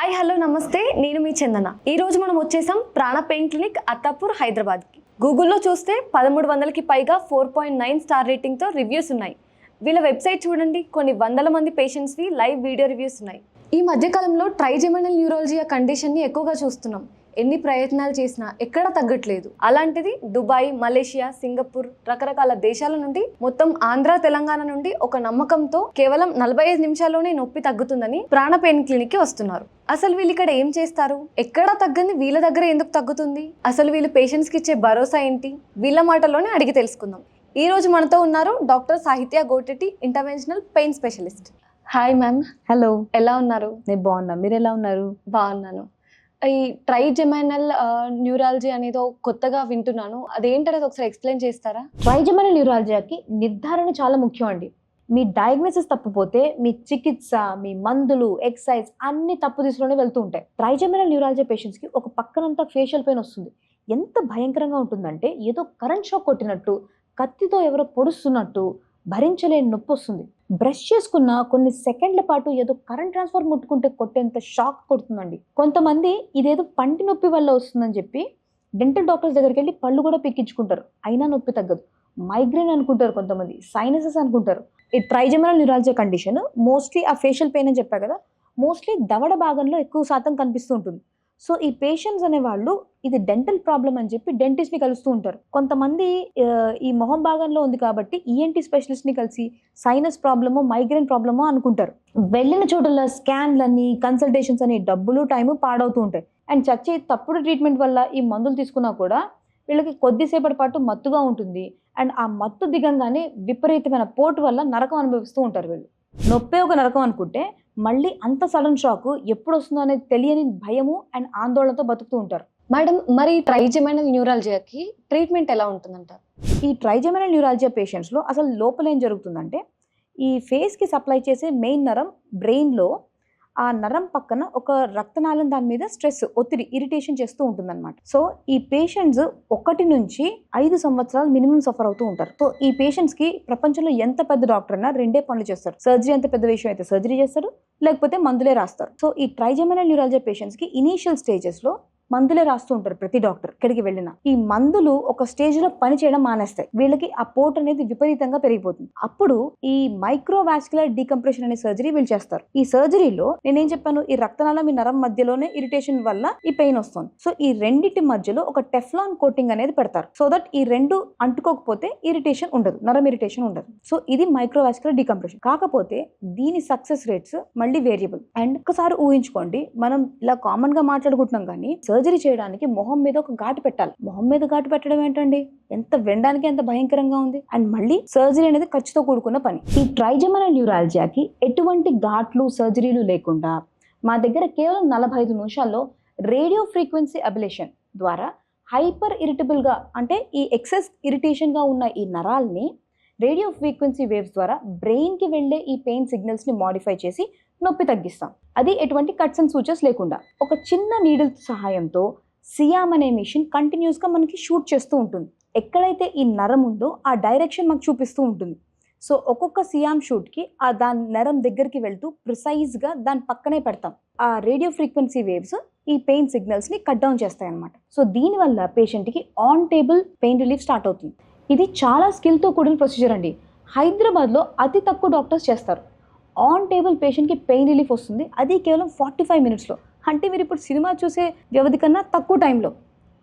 Hi hello నమస్తే, నేను మీ చందన. ఈరోజు మనం వచ్చేసాం ప్రాణ పెయిన్ క్లినిక్ అత్తాపూర్ హైదరాబాద్కి. గూగుల్లో చూస్తే 1300కి పైగా 4.9 స్టార్ రేటింగ్తో రివ్యూస్ ఉన్నాయి. వీళ్ళ వెబ్సైట్ చూడండి, కొన్ని వందల మంది పేషెంట్స్వి లైవ్ వీడియో రివ్యూస్ ఉన్నాయి. ఈ మధ్యకాలంలో ట్రైజెమినల్ న్యూరాలజీ కండిషన్ని ఎక్కువగా చూస్తున్నాం. ఎన్ని ప్రయత్నాలు చేసినా ఎక్కడా తగ్గట్లేదు. అలాంటిది దుబాయ్, మలేషియా, సింగపూర్ రకరకాల దేశాల నుండి, మొత్తం ఆంధ్ర తెలంగాణ నుండి ఒక నమ్మకంతో కేవలం 45 నిమిషాల్లోనే నొప్పి తగ్గుతుందని ప్రాణ పెయిన్ క్లినిక్ కి వస్తున్నారు. అసలు వీళ్ళు ఇక్కడ ఏం చేస్తారు? ఎక్కడా తగ్గని వీళ్ళ దగ్గర ఎందుకు తగ్గుతుంది? అసలు వీళ్ళు పేషెంట్స్ కి ఇచ్చే భరోసా ఏంటి? వీళ్ళ మాటల్లోనే అడిగి తెలుసుకుందాం. ఈ రోజు మనతో ఉన్నారు doctor Sahithya Goteti, interventional pain specialist. Hi ma'am. Hello, ఎలా ఉన్నారు? నేను బాగున్నా, మీరు ఎలా ఉన్నారు? బాగున్నాను. ఈ ట్రైజెమినల్ న్యూరాలజీ అనేది కొత్తగా వింటున్నాను, అదేంటనేది ఒకసారి ఎక్స్ప్లెయిన్ చేస్తారా? ట్రైజెమినల్ న్యూరాలజీకి నిర్ధారణ చాలా ముఖ్యం అండి. మీ డయాగ్నోసిస్ తప్పిపోతే మీ చికిత్స, మీ మందులు, ఎక్సర్సైజ్ అన్ని తప్పు దిశలోనే వెళ్తూ ఉంటాయి. ట్రైజెమినల్ న్యూరాలజీ పేషెంట్స్కి ఒక పక్కనంతా ఫేషియల్ పెయిన్ వస్తుంది. ఎంత భయంకరంగా ఉంటుందంటే ఏదో కరెంట్ షాక్ కొట్టినట్టు, కత్తితో ఎవరో పొడుస్తున్నట్టు భరించలేని నొప్పి వస్తుంది. బ్రష్ చేసుకున్న కొన్ని సెకండ్ల పాటు ఏదో కరెంట్ ట్రాన్స్ఫర్ ముట్టుకుంటే కొట్టేంత షాక్ కొడుతుందండి. కొంతమంది ఇదేదో పంటి నొప్పి వల్ల వస్తుందని చెప్పి డెంటల్ డాక్టర్స్ దగ్గరికి వెళ్ళి పళ్ళు కూడా పీకించుకుంటారు, అయినా నొప్పి తగ్గదు. మైగ్రేన్ అనుకుంటారు, కొంతమంది సైనసెస్ అనుకుంటారు. ఈ ట్రైజెమినల్ న్యూరాలజీ కండిషన్ మోస్ట్లీ ఆ ఫేషియల్ పెయిన్ అని చెప్పా కదా, మోస్ట్లీ దవడ భాగంలో ఎక్కువ శాతం కనిపిస్తూ ఉంటుంది. సో ఈ పేషెంట్స్ అనేవాళ్ళు ఇది డెంటల్ ప్రాబ్లం అని చెప్పి డెంటిస్ట్ని కలుస్తూ ఉంటారు. కొంతమంది ఈ మొహం భాగంలో ఉంది కాబట్టి ఈఎన్టీ స్పెషలిస్ట్ని కలిసి సైనస్ ప్రాబ్లమో, మైగ్రేన్ ప్రాబ్లమో అనుకుంటారు. వెళ్ళిన చోటల స్కాన్లని, కన్సల్టేషన్స్ అని డబ్బులు, టైము పాడవుతూ ఉంటాయి. అండ్ చచ్చే తప్పుడు ట్రీట్మెంట్ వల్ల ఈ మందులు తీసుకున్నా కూడా వీళ్ళకి కొద్దిసేపటి పాటు మత్తుగా ఉంటుంది. అండ్ ఆ మత్తు దిగంగానే విపరీతమైన పోటు వల్ల నరకం అనుభవిస్తూ ఉంటారు. వీళ్ళు నొప్పే ఒక నరకం అనుకుంటే మళ్ళీ అంత సడన్ షాక్ ఎప్పుడు వస్తుందో అనేది తెలియని భయము అండ్ ఆందోళనతో బతుకుతూ ఉంటారు. మేడం, మరి ట్రైజెమినల్ న్యూరాలజీకి ట్రీట్మెంట్ ఎలా ఉంటుందంటారు? ఈ ట్రైజెమినల్ న్యూరాలజీ పేషెంట్స్లో అసలు లోపల ఏం జరుగుతుందంటే, ఈ ఫేస్కి సప్లై చేసే మెయిన్ నరం బ్రెయిన్లో, ఆ నరం పక్కన ఒక రక్తనాళం దాని మీద స్ట్రెస్, ఒత్తిడి, ఇరిటేషన్ చేస్తూ ఉంటుందన్నమాట. సో ఈ పేషెంట్స్ 1 నుంచి 5 సంవత్సరాలు మినిమం సఫర్ అవుతూ ఉంటారు. సో ఈ పేషెంట్స్కి ప్రపంచంలో ఎంత పెద్ద డాక్టర్ అయినా 2 పనులు చేస్తారు. సర్జరీ ఎంత పెద్ద విషయం అయితే సర్జరీ చేస్తారు, లేకపోతే మందులే రాస్తారు. సో ఈ ట్రైజెమినల్ న్యూరాలజీ పేషెంట్స్కి ఇనీషియల్ స్టేజెస్లో మందులే రాస్తూ ఉంటారు. ప్రతి డాక్టర్ ఎక్కడికి వెళ్ళినా ఈ మందులు ఒక స్టేజ్లో పని చేయడం మానేస్తాయి. వీళ్ళకి ఆ పోట్ అనేది విపరీతంగా పెరిగిపోతుంది. అప్పుడు ఈ మైక్రోవాస్క్యులర్ డీకంప్రెషన్ అనే సర్జరీ వీళ్ళు చేస్తారు. ఈ సర్జరీలో నేనేం చెప్పాను, ఈ రక్తనాళం, ఈ నరం మధ్యలోనే ఇరిటేషన్ వల్ల ఈ పెయిన్ వస్తుంది. సో ఈ రెండింటి మధ్యలో ఒక టెఫ్లాన్ కోటింగ్ అనేది పెడతారు. సో దట్ ఈ రెండు అంటుకోకపోతే ఇరిటేషన్ ఉండదు, నరం ఇరిటేషన్ ఉండదు. సో ఇది మైక్రోవాస్క్యులర్ డీకంప్రెషన్. కాకపోతే దీని సక్సెస్ రేట్స్ మళ్ళీ వేరియబుల్. అండ్ ఒకసారి ఊహించుకోండి, మనం ఇలా కామన్ గా మాట్లాడుకుంటున్నాం కానీ సర్జరీ చేయడానికి మొహం మీద ఒక ఘాటు పెట్టాలి. మొహం మీద ఘాటు పెట్టడం ఏంటండి, ఎంత వినడానికి ఎంత భయంకరంగా ఉంది. అండ్ మళ్ళీ సర్జరీ అనేది ఖర్చుతో కూడుకున్న పని. ఈ ట్రైజెమినల్ న్యూరాలజీకి ఎటువంటి ఘాట్లు, సర్జరీలు లేకుండా మా దగ్గర కేవలం 45 నిమిషాల్లో రేడియో ఫ్రీక్వెన్సీ అబిలేషన్ ద్వారా హైపర్ ఇరిటబుల్ గా, అంటే ఈ ఎక్సెస్ ఇరిటేషన్ గా ఉన్న ఈ నరాల్ని రేడియో ఫ్రీక్వెన్సీ వేవ్స్ ద్వారా బ్రెయిన్ కి వెళ్లే ఈ పెయిన్ సిగ్నల్స్ ని మాడిఫై చేసి నొప్పి తగ్గిస్తాం. అది ఎటువంటి కట్స్ అండ్ సూచర్స్ లేకుండా ఒక చిన్న నీడిల్ సహాయంతో సియామ్ అనే మిషన్ కంటిన్యూస్ గా మనకి షూట్ చేస్తూ ఉంటుంది. ఎక్కడైతే ఈ నరం ఉందో ఆ డైరెక్షన్ మాకు చూపిస్తూ ఉంటుంది. సో ఒక్కొక్క సియామ్ షూట్ కి ఆ దాని నరం దగ్గరికి వెళ్తూ ప్రిసైజ్ గా దాని పక్కనే పెడతాం. ఆ రేడియో ఫ్రీక్వెన్సీ వేవ్స్ ఈ పెయిన్ సిగ్నల్స్ ని కట్ డౌన్ చేస్తాయి అన్నమాట. సో దీనివల్ల పేషెంట్ కి on table pain relief start అవుతుంది. ఇది చాలా స్కిల్తో కూడిన ప్రొసీజర్ అండి. హైదరాబాద్లో అతి తక్కువ డాక్టర్స్ చేస్తారు. ఆన్ టేబుల్ పేషెంట్కి పెయిన్ రిలీఫ్ వస్తుంది, అది కేవలం 45 మినిట్స్లో. అంటే మీరు ఇప్పుడు సినిమా చూసే వ్యవధి కన్నా తక్కువ టైంలో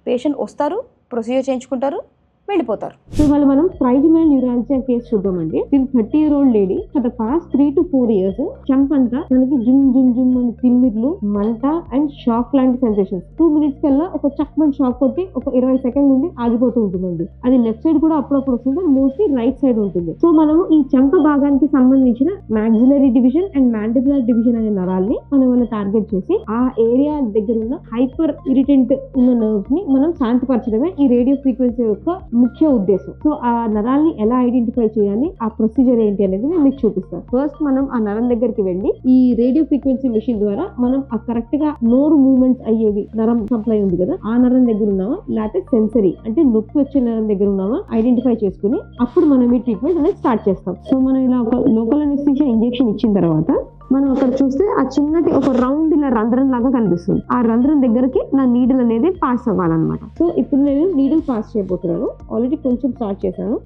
పేషెంట్ వస్తారు, ప్రొసీజర్ చేయించుకుంటారు, వెళ్ళిపోతారు. ఇవాళ మనం ట్రైజెమినల్ న్యూరాలజీ కేసు చూద్దామండి. దీని 30-year-old lady for the past 3 to 4 years చంపంతా మనకి జుమ్ జుమ్ జుమ్ అని తిమ్మిర్లు, మంట అండ్ షాక్ లాంటి సెన్సేషన్స్. 2 minutes కల్లా ఒక చక్మన్ షాక్ కొట్టి ఒక 20 సెకండ్ నుండి ఆగిపోతూ ఉంటుందండి. అది లెఫ్ట్ సైడ్ కూడా అప్పుడప్పుడు వస్తుంది, అది మోస్ట్లీ రైట్ సైడ్ ఉంటుంది. సో మనము ఈ చంప భాగానికి సంబంధించిన maxillary division and mandibular division అనే నరాల్ని మనం వాళ్ళ టార్గెట్ చేసి ఆ ఏరియా దగ్గర ఉన్న హైపర్ ఇరిటెంట్ ఉన్న నర్వ్స్ ని మనం శాంతిపరచడమే ఈ రేడియో ఫ్రీక్వెన్సీ యొక్క ముఖ్య ఉద్దేశం. సో ఆ నరాల్ని ఎలా ఐడెంటిఫై చేయాలి, ఆ ప్రొసీజర్ ఏంటి అనేది నేను మీకు చూపిస్తాను. ఫస్ట్ మనం ఆ నరం దగ్గరికి వెళ్ళి ఈ రేడియో ఫ్రీక్వెన్సీ మెషిన్ ద్వారా మనం ఆ కరెక్ట్ గా నోరు మూవ్మెంట్స్ అయ్యేది నరం సప్లై ఉంది కదా, ఆ నరం దగ్గర ఉన్నామా లేకపోతే సెన్సరీ అంటే నొప్పి వచ్చే నరం దగ్గర ఉన్నామా ఐడెంటిఫై చేసుకుని అప్పుడు మనం ఈ ట్రీట్మెంట్ అనేది స్టార్ట్ చేస్తాం. సో మనం ఇలా ఒక లోకల్ అనెస్థీషియా ఇంజెక్షన్ ఇచ్చిన తర్వాత మనం అక్కడ చూస్తే ఆ చిన్నటి ఒక రౌండ్ ఇలా రంధ్రం లాగా కనిపిస్తుంది. ఆ రంధ్రం దగ్గరికి నా నీడిల్ అనేది పాస్ అవ్వాలన్నమాట. సో ఇప్పుడు నేను నీడిల్ పాస్ చేయబోతున్నాను. ఆల్రెడీ కొంచెం స్టార్ట్ చేశాను.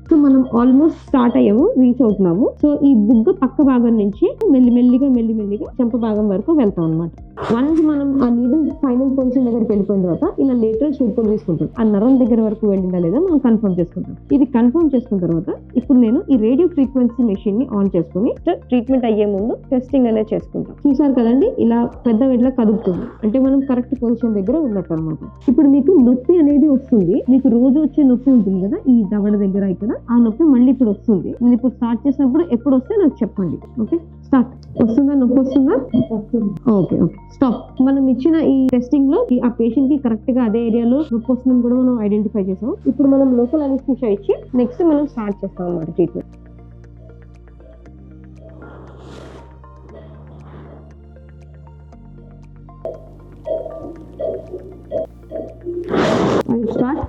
సో మనం ఆల్మోస్ట్ స్టార్ట్ అయ్యాము, రీచ్ అవుతున్నాము. సో ఈ బుగ్గ పక్క భాగం నుంచి మెల్లిమెల్లిగా చెంప భాగం వరకు వెళ్తాం అనమాట. వన్స్ మనం ఆ నీడిల్ ఫైనల్ పొజిషన్ దగ్గరికి వెళ్ళిపోయిన తర్వాత ఇలా లేటరల్ షూట్ తీసుకుంటాం. ఆ నరం దగ్గర వరకు వెళ్ళిందా లేదా మనం కన్ఫర్మ్ చేసుకుంటాం. ఇది కన్ఫర్మ్ చేసుకున్న తర్వాత ఇప్పుడు నేను ఈ రేడియో ఫ్రీక్వెన్సీ మెషిన్ ని ఆన్ చేసుకుని ట్రీట్మెంట్ అయ్యే ముందు టెస్టింగ్ అనేది చేసుకుంటాం. చూసారు కదండి, ఇలా పెద్ద వెడ్లా కదుపుతుంది, అంటే మనం కరెక్ట్ పొజిషన్ దగ్గర ఉన్నట్టు అనమాట. ఇప్పుడు మీకు నొప్పి అనేది వస్తుంది. మీకు రోజు వచ్చే నొప్పి ఉంటుంది కదా ఈ దవడ దగ్గర, ఇక్కడ ఆ నొప్పి మళ్ళీ ఇప్పుడు వస్తుంది. నేను ఇప్పుడు స్టార్ట్ చేసినప్పుడు ఎప్పుడు వస్తే నాకు చెప్పండి. Okay, start. వస్తుందా? నొప్పి వస్తుందా? Okay okay, stop. మనం ఇచ్చిన ఈ టెస్టింగ్ లో ఆ పేషెంట్ కి కరెక్ట్ గా అదే ఏరియాలో నొప్పి వస్తుందని కూడా మనం ఐడెంటిఫై చేసాం. ఇప్పుడు మనం లోకల్ అనెస్థీషియా ఇచ్చి నెక్స్ట్ మనం స్టార్ట్ చేస్తాం అన్నమాట ట్రీట్మెంట్. స్టార్ట్.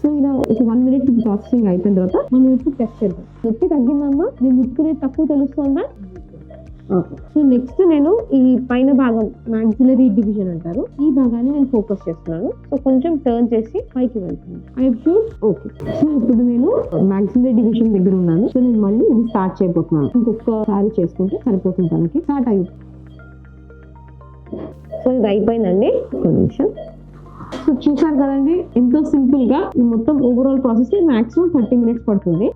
సో ఇలా ఒక 1 minute ప్రాసెసింగ్ అయిపోయిన తర్వాత మనం ఇప్పుడు టెస్ట్ చేద్దాం. నొప్పి తగ్గిందమ్మా? నేను ముట్టుకునే తక్కువ తెలుస్తుందా? ఓకే. సో నెక్స్ట్ నేను ఈ పైన భాగం మాక్సిలరీ డివిజన్ అంటారు, ఈ భాగాన్ని నేను ఫోకస్ చేస్తున్నాను. సో కొంచెం టర్న్ చేసి పైకి వెళ్తున్నాను. I sure. ఓకే. సో ఇప్పుడు నేను మాక్సిలరీ డివిజన్ దగ్గర ఉన్నాను. సో నేను మళ్ళీ ఇది స్టార్ట్ చేయబోతున్నాను. ఇంకొకసారి చేసుకుంటే సరిపోతుంది తనకి. స్టార్ట్ అయ్యి. సో ఇది అయిపోయిందండి. ఒక నిమిషం. సో చూసారు కదండి, ఎంతో సింపుల్ గా ఈ మొత్తం ఓవరాల్ ప్రాసెస్ మాక్సిమం 30 minutes పడుతుంది.